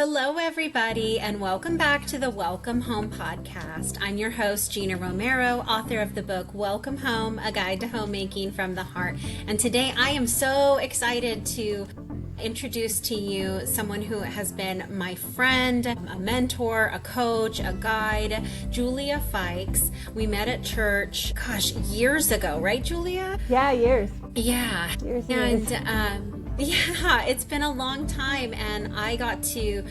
Hello, everybody, and welcome back to the Welcome Home podcast. I'm your host, Gina Romero, author of the book Welcome Home, A Guide to Homemaking from the Heart. And today I am so excited to introduce to you someone who has been my friend, a mentor, a coach, a guide, Julia Fikse. We met at church, years ago, right, Julia? Yeah, years. Yeah. Years. Yeah, it's been a long time, and I got to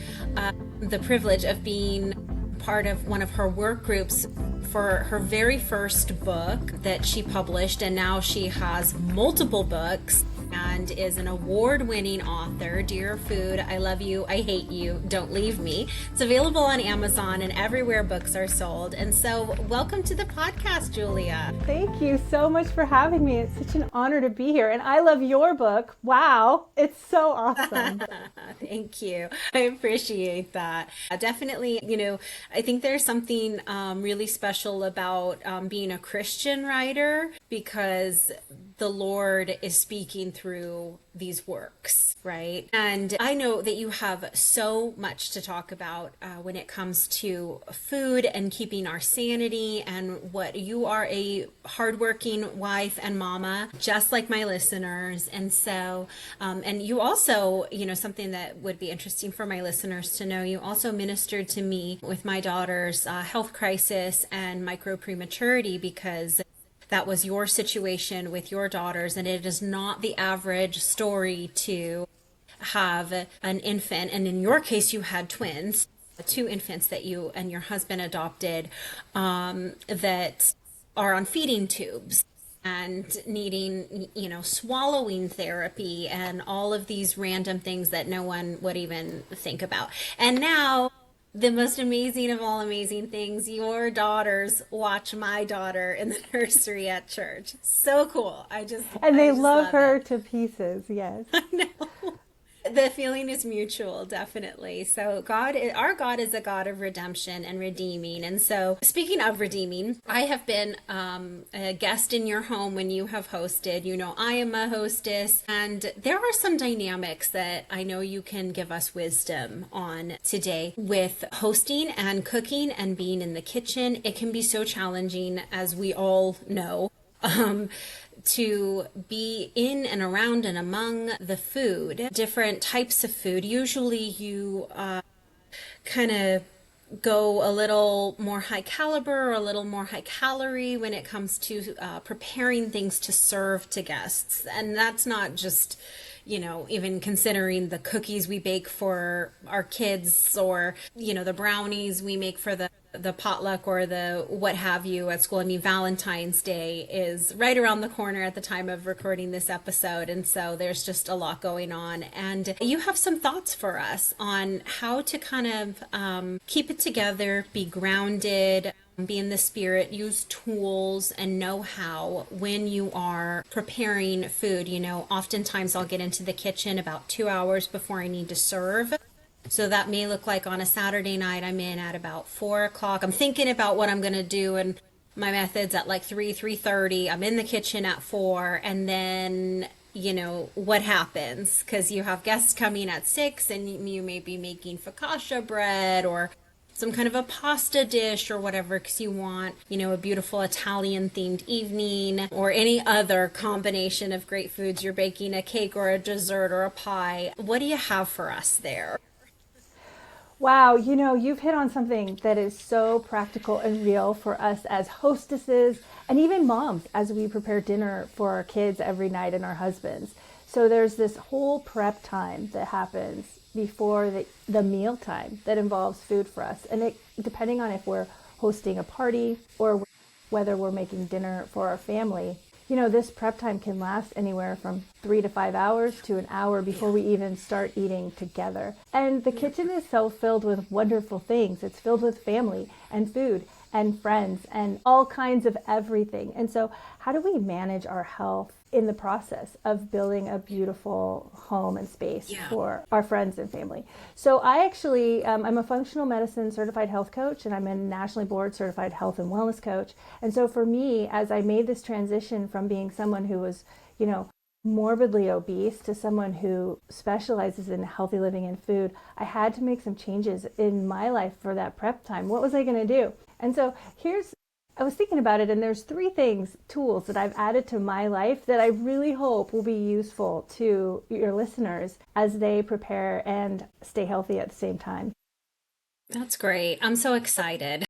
the privilege of being part of one of her work groups for her very first book that she published, and now she has multiple books and is an award-winning author. Dear Food, I Love You, I Hate You, Don't Leave Me. It's available on Amazon and everywhere books are sold. And so welcome to the podcast, Julia. Thank you so much for having me. It's such an honor to be here. And I love your book. Wow, it's so awesome. Thank you. I appreciate that. Definitely, I think there's something really special about being a Christian writer, because the Lord is speaking through these works, right? And I know that you have so much to talk about when it comes to food and keeping our sanity, and what you are a hardworking wife and mama, just like my listeners. And so, and you also, something that would be interesting for my listeners to know, you also ministered to me with my daughter's health crisis and micro prematurity, because that was your situation with your daughters, and it is not the average story to have an infant. And in your case, you had twins, two infants that you and your husband adopted, that are on feeding tubes and needing, swallowing therapy and all of these random things that no one would even think about. And now, the most amazing of all amazing things, your daughters watch my daughter in the nursery at church. So cool. And they I just love her it. to pieces, yes. I know. The feeling is mutual, definitely. So our God is a God of redemption and redeeming. And so, speaking of redeeming, I have been a guest in your home when you have hosted. I am a hostess, and there are some dynamics that I know you can give us wisdom on today with hosting and cooking and being in the kitchen. It can be so challenging, as we all know. To be in and around and among the food, different types of food. Usually you kind of go a little more high caliber or a little more high calorie when it comes to preparing things to serve to guests. And that's not just, even considering the cookies we bake for our kids, or, the brownies we make for the potluck or the what have you at school. I mean, Valentine's Day is right around the corner at the time of recording this episode. And so there's just a lot going on. And you have some thoughts for us on how to kind of keep it together, be grounded, be in the spirit, use tools and know-how when you are preparing food. Oftentimes I'll get into the kitchen about 2 hours before I need to serve. So that may look like on a Saturday night, I'm in at about 4 o'clock. I'm thinking about what I'm going to do, and my methods at like 3:30. I'm in the kitchen at 4, and then, what happens? Because you have guests coming at 6, and you may be making focaccia bread or some kind of a pasta dish or whatever, because you want, a beautiful Italian themed evening, or any other combination of great foods. You're baking a cake or a dessert or a pie. What do you have for us there? Wow, you've hit on something that is so practical and real for us as hostesses and even moms as we prepare dinner for our kids every night and our husbands. So there's this whole prep time that happens before the meal time that involves food for us. And it, depending on if we're hosting a party or whether we're making dinner for our family, this prep time can last anywhere from 3 to 5 hours to an hour before we even start eating together. And the kitchen is so filled with wonderful things. It's filled with family and food and friends and all kinds of everything. And so how do we manage our health in the process of building a beautiful home and space for our friends and family? So I actually, I'm a functional medicine certified health coach, and I'm a nationally board certified health and wellness coach. And so for me, as I made this transition from being someone who was, morbidly obese to someone who specializes in healthy living and food, I had to make some changes in my life for that prep time. What was I going to do? And so I was thinking about it, and there's three tools that I've added to my life that I really hope will be useful to your listeners as they prepare and stay healthy at the same time. That's great. I'm so excited.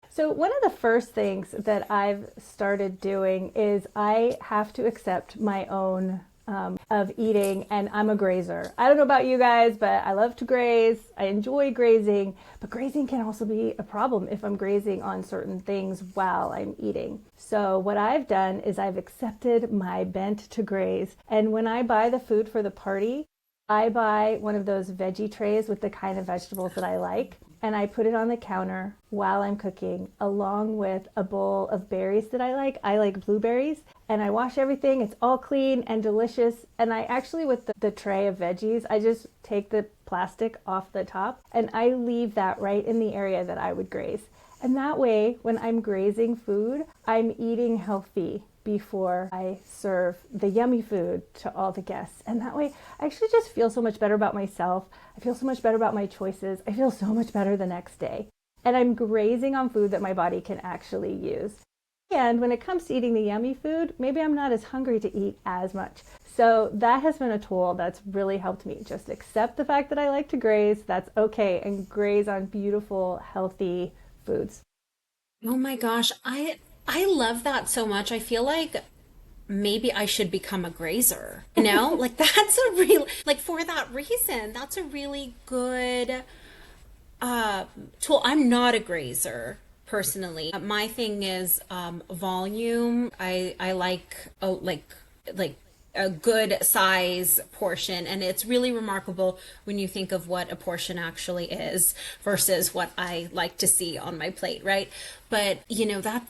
So, one of the first things that I've started doing is I have to accept my own of eating, and I'm a grazer. I don't know about you guys, but I love to graze. I enjoy grazing, but grazing can also be a problem if I'm grazing on certain things while I'm eating. So, what I've done is I've accepted my bent to graze, and when I buy the food for the party, I buy one of those veggie trays with the kind of vegetables that I like, and I put it on the counter while I'm cooking, along with a bowl of berries that I like. I like blueberries, and I wash everything. It's all clean and delicious. And I actually, with the tray of veggies, I just take the plastic off the top and I leave that right in the area that I would graze. And that way, when I'm grazing food, I'm eating healthy before I serve the yummy food to all the guests. And that way, I actually just feel so much better about myself. I feel so much better about my choices. I feel so much better the next day. And I'm grazing on food that my body can actually use. And when it comes to eating the yummy food, maybe I'm not as hungry to eat as much. So that has been a tool that's really helped me. Just accept the fact that I like to graze. That's okay. And graze on beautiful, healthy foods. Oh my gosh, I love that so much. I feel like maybe I should become a grazer. Like that's a real like for that reason, that's a really good tool. I'm not a grazer personally. My thing is volume. I like like a good size portion, and it's really remarkable when you think of what a portion actually is versus what I like to see on my plate, right? But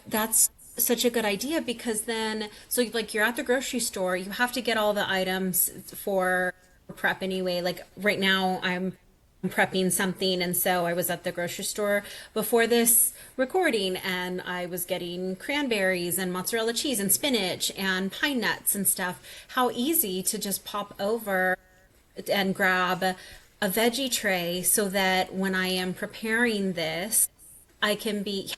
that's such a good idea because then so like you're at the grocery store, you have to get all the items for prep anyway. Like right now I'm prepping something, and so I was at the grocery store before this recording and I was getting cranberries and mozzarella cheese and spinach and pine nuts and stuff. How easy to just pop over and grab a veggie tray so that when I am preparing this I can be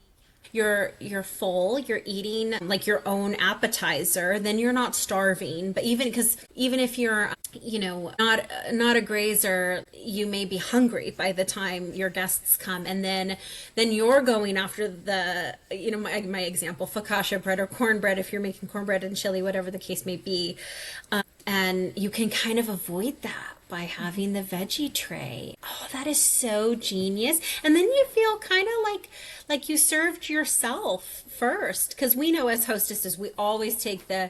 you're full, you're eating like your own appetizer, then you're not starving. But even if you're not a grazer, you may be hungry by the time your guests come, and then you're going after the my example, focaccia bread or cornbread if you're making cornbread and chili, whatever the case may be. And you can kind of avoid that by having the veggie tray. Oh, that is so genius. And then you feel kind of like you served yourself first, because we know as hostesses we always take the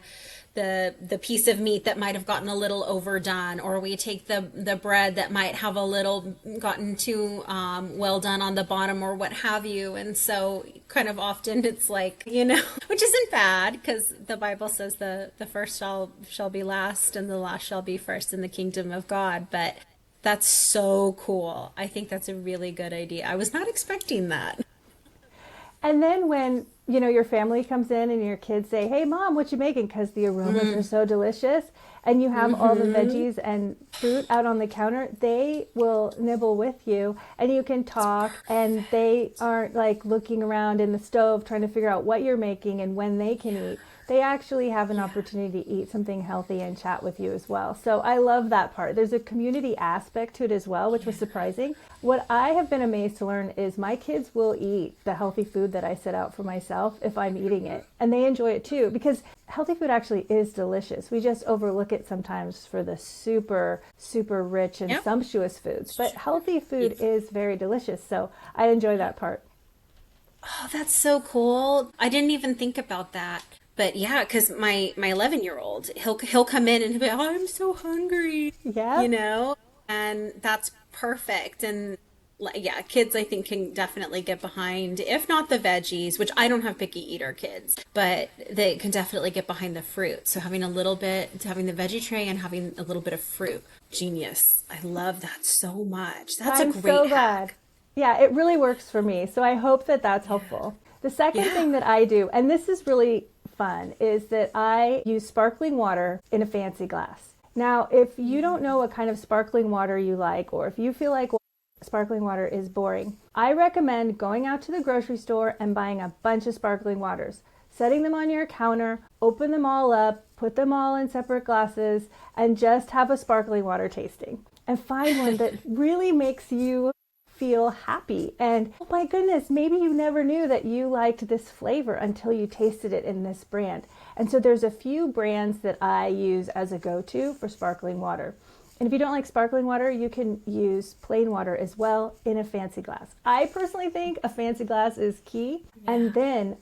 piece of meat that might have gotten a little overdone, or we take the bread that might have a little gotten too well done on the bottom or what have you. And so kind of often it's like, which isn't bad because the Bible says the first shall be last and the last shall be first in the kingdom of God. But that's so cool. I think that's a really good idea. I was not expecting that. And then when, your family comes in and your kids say, "Hey mom, what you making?" Because the aromas are so delicious, and you have all the veggies and fruit out on the counter, they will nibble with you and you can talk, and they aren't like looking around in the stove trying to figure out what you're making and when they can eat. They actually have an opportunity to eat something healthy and chat with you as well. So I love that part. There's a community aspect to it as well, which was surprising. What I have been amazed to learn is my kids will eat the healthy food that I set out for myself if I'm eating it. And they enjoy it too, because healthy food actually is delicious. We just overlook it sometimes for the super, super rich and sumptuous foods. But healthy food is very delicious. So I enjoy that part. Oh, that's so cool. I didn't even think about that. But yeah, because my 11-year-old, he'll come in and he'll be, oh, I'm so hungry, Yeah. and that's perfect. And yeah, kids I think can definitely get behind, if not the veggies, which I don't have picky eater kids, but they can definitely get behind the fruit. So having having the veggie tray and having a little bit of fruit, genius. I love that so much. That's a I'm great so glad. hack. Yeah, it really works for me. So I hope that that's Yeah. helpful. The second Yeah. thing that I do, and this is really fun is that I use sparkling water in a fancy glass. Now, if you don't know what kind of sparkling water you like, or if you feel like sparkling water is boring, I recommend going out to the grocery store and buying a bunch of sparkling waters, setting them on your counter, open them all up, put them all in separate glasses, and just have a sparkling water tasting. And find one that really makes you feel happy. And oh my goodness, maybe you never knew that you liked this flavor until you tasted it in this brand. And so there's a few brands that I use as a go-to for sparkling water. And if you don't like sparkling water, you can use plain water as well in a fancy glass. I personally think a fancy glass is key. Yeah. And then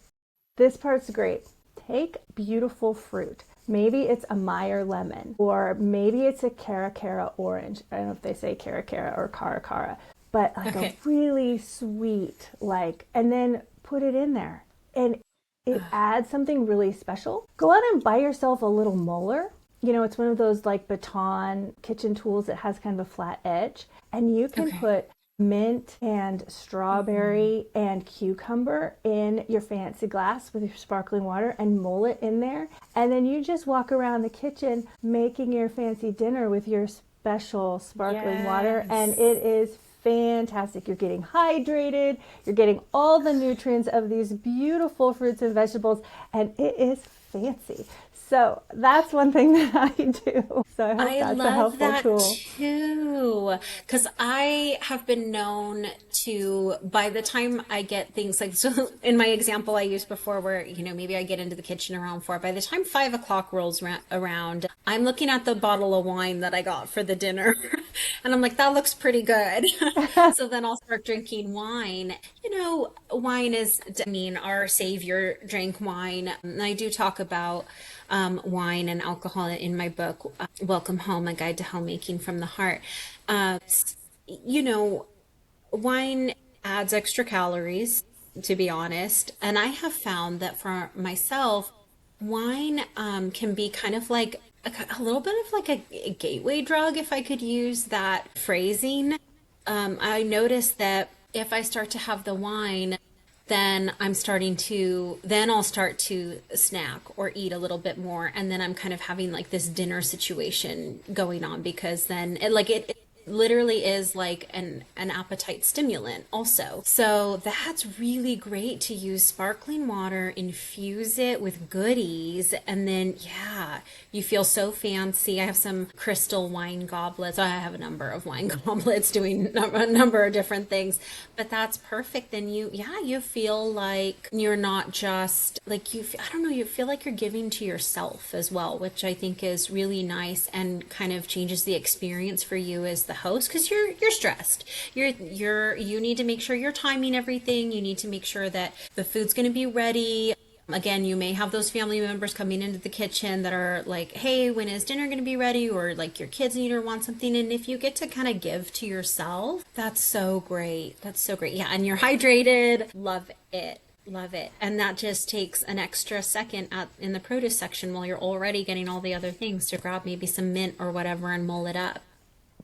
this part's great. Take beautiful fruit. Maybe it's a Meyer lemon, or maybe it's a Cara Cara orange. I don't know if they say Cara Cara or Cara Cara, but like a really sweet, and then put it in there. And it adds something really special. Go out and buy yourself a little molar. It's one of those like baton kitchen tools that has kind of a flat edge. And you can put mint and strawberry and cucumber in your fancy glass with your sparkling water and mull it in there. And then you just walk around the kitchen making your fancy dinner with your special sparkling water. And it is fantastic. You're getting hydrated. You're getting all the nutrients of these beautiful fruits and vegetables. And it is fancy. So that's one thing that I do. So I hope that's a helpful tool. Too, because I have been known to, by the time I get things like, so in my example I used before where, maybe I get into the kitchen around 4, by the time 5 o'clock rolls around, I'm looking at the bottle of wine that I got for the dinner and I'm like, that looks pretty good. So then I'll start drinking wine. Wine is, our Savior drank wine. And I do talk about wine and alcohol in my book, Welcome Home, A Guide to Homemaking from the Heart. Wine adds extra calories, to be honest. And I have found that for myself, wine can be kind of like a little bit of like a gateway drug, if I could use that phrasing. I noticed that if I start to have the wine, then I'll start to snack or eat a little bit more. And then I'm kind of having like this dinner situation going on, because then it literally is like an appetite stimulant also. So that's really great to use sparkling water, infuse it with goodies, and then you feel so fancy. I have some crystal wine goblets. I have a number of wine goblets doing a number of different things, but that's perfect. Then you feel like you're not just like you feel like you're giving to yourself as well, which I think is really nice and kind of changes the experience for you as the host, because you're stressed. You need to make sure you're timing everything. You need to make sure that the food's going to be ready. Again, you may have those family members coming into the kitchen that are like, hey, when is dinner going to be ready? Or like your kids need or want something. And if you get to kind of give to yourself, that's so great. That's so great. Yeah. And you're hydrated. Love it. Love it. And that just takes an extra second in the produce section while you're already getting all the other things to grab maybe some mint or whatever and mull it up.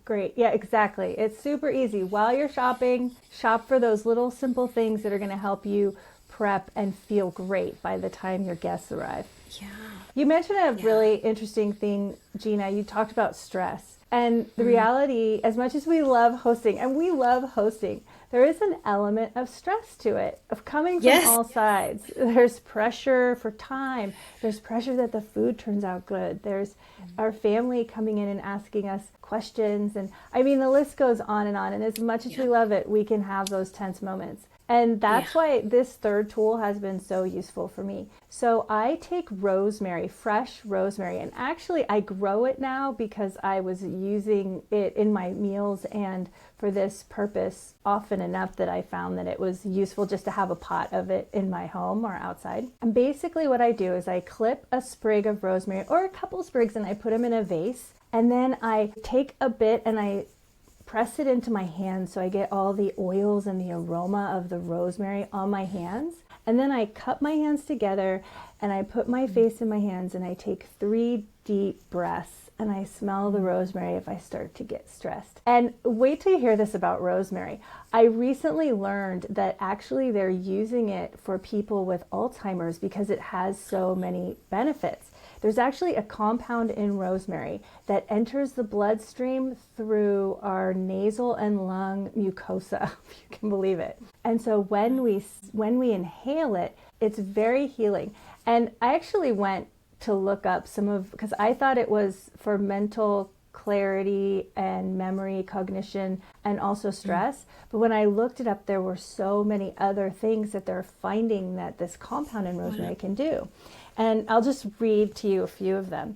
Great. Yeah, exactly. It's super easy. While you're shopping, shop for those little simple things that are going to help you prep and feel great by the time your guests arrive. Yeah. You mentioned a really interesting thing, Gina. You talked about stress. And the reality, as much as we love hosting, and we love hosting, there is an element of stress to it, of coming from all sides. There's pressure for time. There's pressure that the food turns out good. There's our family coming in and asking us questions. And I mean, the list goes on. And as much as we love it, we can have those tense moments. And that's why this third tool has been so useful for me. So I take rosemary, fresh rosemary, and actually I grow it now because I was using it in my meals and for this purpose often enough that I found that it was useful just to have a pot of it in my home or outside. And basically what I do is I clip a sprig of rosemary or a couple sprigs and I put them in a vase. And then I take a bit and I press it into my hands so I get all the oils and the aroma of the rosemary on my hands. And then I cup my hands together and I put my face in my hands and I take 3 deep breaths and I smell the rosemary if I start to get stressed. And wait till you hear this about rosemary. I recently learned that actually they're using it for people with Alzheimer's because it has so many benefits. There's actually a compound in rosemary that enters the bloodstream through our nasal and lung mucosa, if you can believe it. And so when we inhale it, it's very healing. And I actually went to look up because I thought it was for mental clarity and memory, cognition, and also stress. But when I looked it up, there were so many other things that they're finding that this compound in rosemary can do. And I'll just read to you a few of them.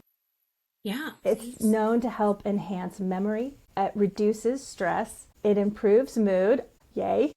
Yeah, It's please. known to help enhance memory, it reduces stress, it improves mood, yay. It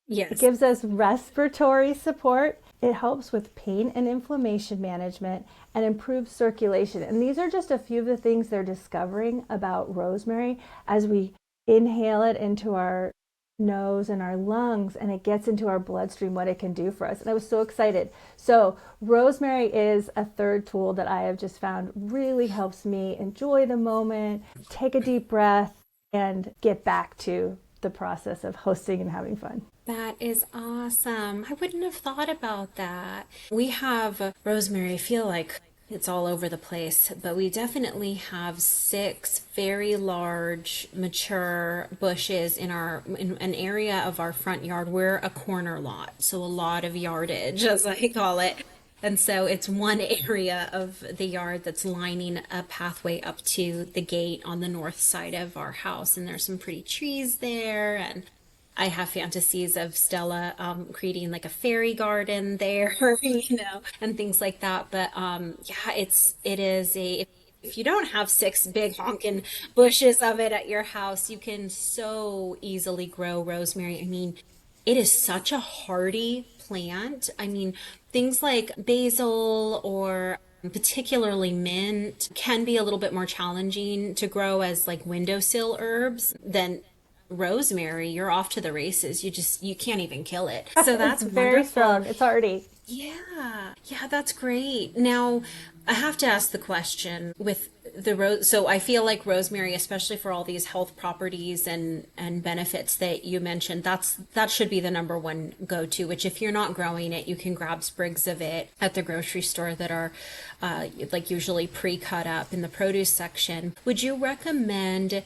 Yes. gives us respiratory support, it helps with pain and inflammation management, and improves circulation. And these are just a few of the things they're discovering about rosemary as we inhale it into our nose and our lungs and it gets into our bloodstream, what it can do for us. And I was so excited. So rosemary is a third tool that I have just found really helps me enjoy the moment, take a deep breath, and get back to the process of hosting and having fun. That is awesome. I wouldn't have thought about that. We have rosemary, I feel like it's all over the place, but we definitely have 6 very large, mature bushes in an area of our front yard. We're a corner lot, so a lot of yardage, as I call it. And so it's one area of the yard that's lining a pathway up to the gate on the north side of our house. And there's some pretty trees there. And I have fantasies of Stella creating like a fairy garden there, and things like that. But yeah, it is a if you don't have 6 big honking bushes of it at your house, you can so easily grow rosemary. I mean, it is such a hardy plant. I mean, things like basil or particularly mint can be a little bit more challenging to grow as like windowsill herbs than rosemary. You're off to the races. You can't even kill it. So It's that's very wonderful. strong. It's hardy. Yeah, yeah, that's great. Now, I have to ask the question with the rose. So I feel like rosemary, especially for all these health properties and benefits that you mentioned, that should be the number one go-to. Which, if you're not growing it, you can grab sprigs of it at the grocery store that are like usually pre-cut up in the produce section. Would you recommend?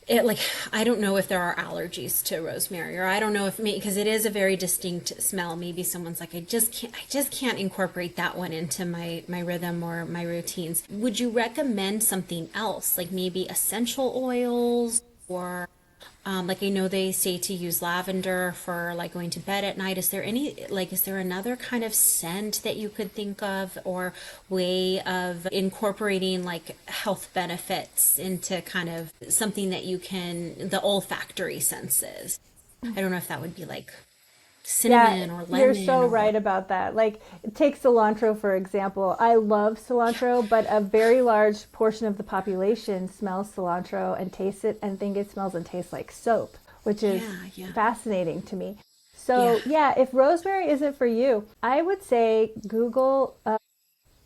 It like I don't know if there are allergies to rosemary, or I don't know if me because it is a very distinct smell. Maybe someone's like, I just can't incorporate that one into my rhythm or my routines. Would you recommend something else, like maybe essential oils, or like I know they say to use lavender for like going to bed at night. Is there another kind of scent that you could think of or way of incorporating like health benefits into kind of something that the olfactory senses? I don't know if that would be like Yeah, cinnamon or you're lemon so or right about that. Like, take cilantro, for example. I love cilantro, but a very large portion of the population smells cilantro and tastes it and think it smells and tastes like soap, which is yeah, yeah, fascinating to me. yeah. So, yeah, if rosemary isn't for you, I would say Google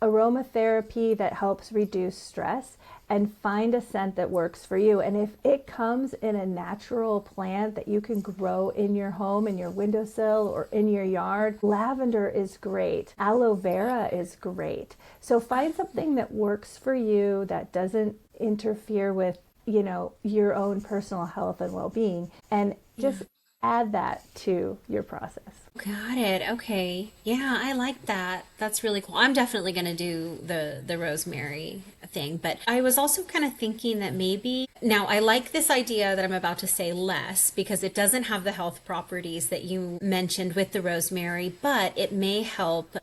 aromatherapy that helps reduce stress and find a scent that works for you. And if it comes in a natural plant that you can grow in your home, in your windowsill, or in your yard, lavender is great. Aloe vera is great. So find something that works for you that doesn't interfere with, your own personal health and well-being, and just add that to your process. Got it. Okay. Yeah, I like that. That's really cool. I'm definitely going to do the rosemary thing, but I was also kind of thinking that maybe now I like this idea that I'm about to say less because it doesn't have the health properties that you mentioned with the rosemary, but it may help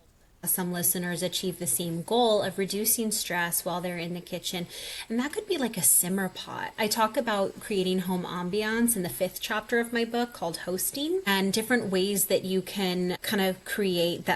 some listeners achieve the same goal of reducing stress while they're in the kitchen. And that could be like a simmer pot. I talk about creating home ambiance in the 5th chapter of my book called Hosting, and different ways that you can kind of create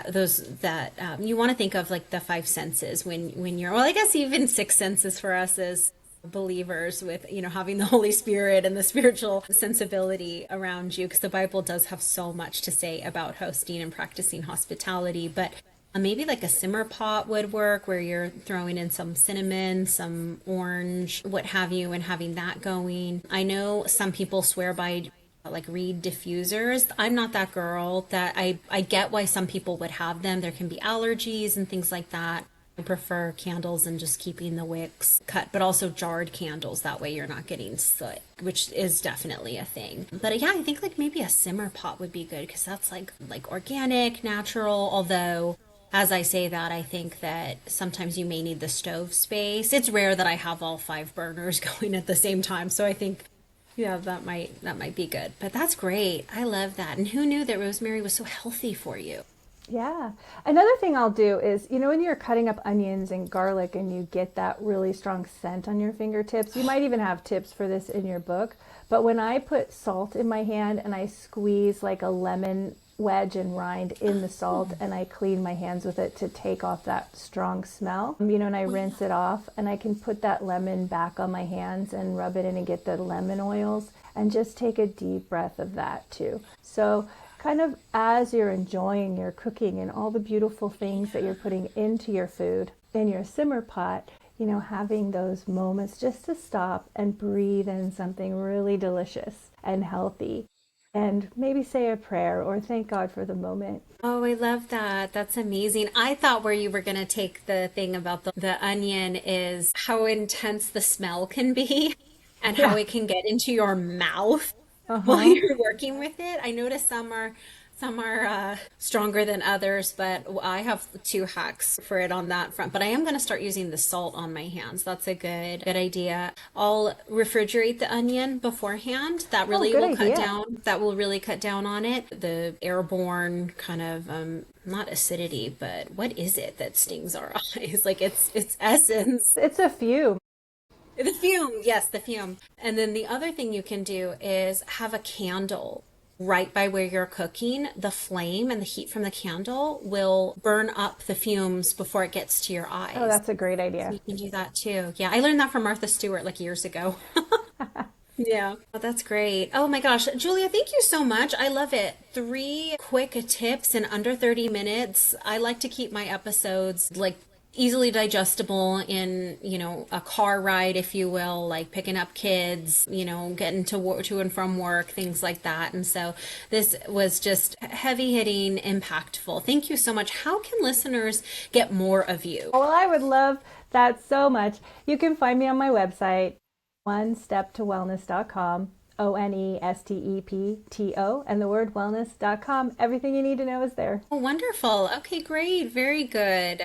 you want to think of like the 5 senses when you're, well, I guess even 6 senses for us is believers with, having the Holy Spirit and the spiritual sensibility around you, because the Bible does have so much to say about hosting and practicing hospitality. But maybe like a simmer pot would work where you're throwing in some cinnamon, some orange, what have you, and having that going. I know some people swear by like reed diffusers. I'm not that girl. That I get why some people would have them. There can be allergies and things like that. I prefer candles and just keeping the wicks cut, but also jarred candles. That way you're not getting soot, which is definitely a thing. But yeah, I think like maybe a simmer pot would be good because that's like organic, natural. Although, as I say that, I think that sometimes you may need the stove space. It's rare that I have all five burners going at the same time, so I think yeah, that might be good. But that's great. I love that. And who knew that rosemary was so healthy for you? Yeah. Another thing I'll do is, when you're cutting up onions and garlic and you get that really strong scent on your fingertips, you might even have tips for this in your book. But when I put salt in my hand and I squeeze like a lemon wedge and rind in the salt and I clean my hands with it to take off that strong smell, and I rinse it off and I can put that lemon back on my hands and rub it in and get the lemon oils and just take a deep breath of that too. So kind of as you're enjoying your cooking and all the beautiful things that you're putting into your food in your simmer pot, having those moments just to stop and breathe in something really delicious and healthy and maybe say a prayer or thank God for the moment. Oh, I love that. That's amazing. I thought where you were going to take the thing about the onion is how intense the smell can be and how Yeah. it can get into your mouth while Uh-huh. you're working with it. I noticed some are stronger than others, but I have two hacks for it on that front. But I am going to start using the salt on my hands. That's a good idea. I'll refrigerate the onion beforehand. That Oh, really good will cut idea. down. That will really cut down on it. The airborne kind of not acidity, but what is it that stings our eyes? Like it's essence. It's a few. The fume, yes, the fume. And then the other thing you can do is have a candle right by where you're cooking. The flame and the heat from the candle will burn up the fumes before it gets to your Oh, eyes. that's a great So idea. you can do that too. Yeah, I learned that from Martha Stewart like years ago. Yeah. Oh, that's great. Oh my gosh. Julia, thank you so much. I love it. Three quick tips in under 30 minutes. I like to keep my episodes like easily digestible in, a car ride, if you will, like picking up kids, getting to and from work, things like that. And so this was just heavy hitting, impactful. Thank you so much. How can listeners get more of you? Well, I would love that so much. You can find me on my website, onesteptowellness.com, ONESTEPTO, and the word wellness.com. Everything you need to know is there. Oh, wonderful. Okay, great. Very good.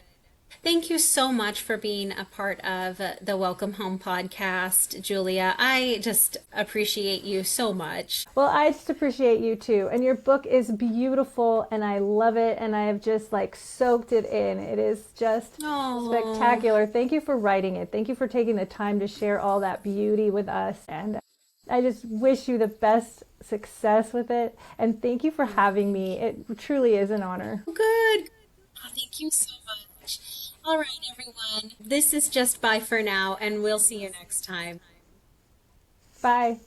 Thank you so much for being a part of the Welcome Home podcast, Julia. I just appreciate you so much. Well, I just appreciate you too. And your book is beautiful and I love it and I have just like soaked it in. It is just Oh, spectacular. Thank you for writing it. Thank you for taking the time to share all that beauty with us. And I just wish you the best success with it. And thank you for having me. It truly is an honor. good. Oh, thank you so much. All right, everyone. This is just bye for now, and we'll see you next time. Bye.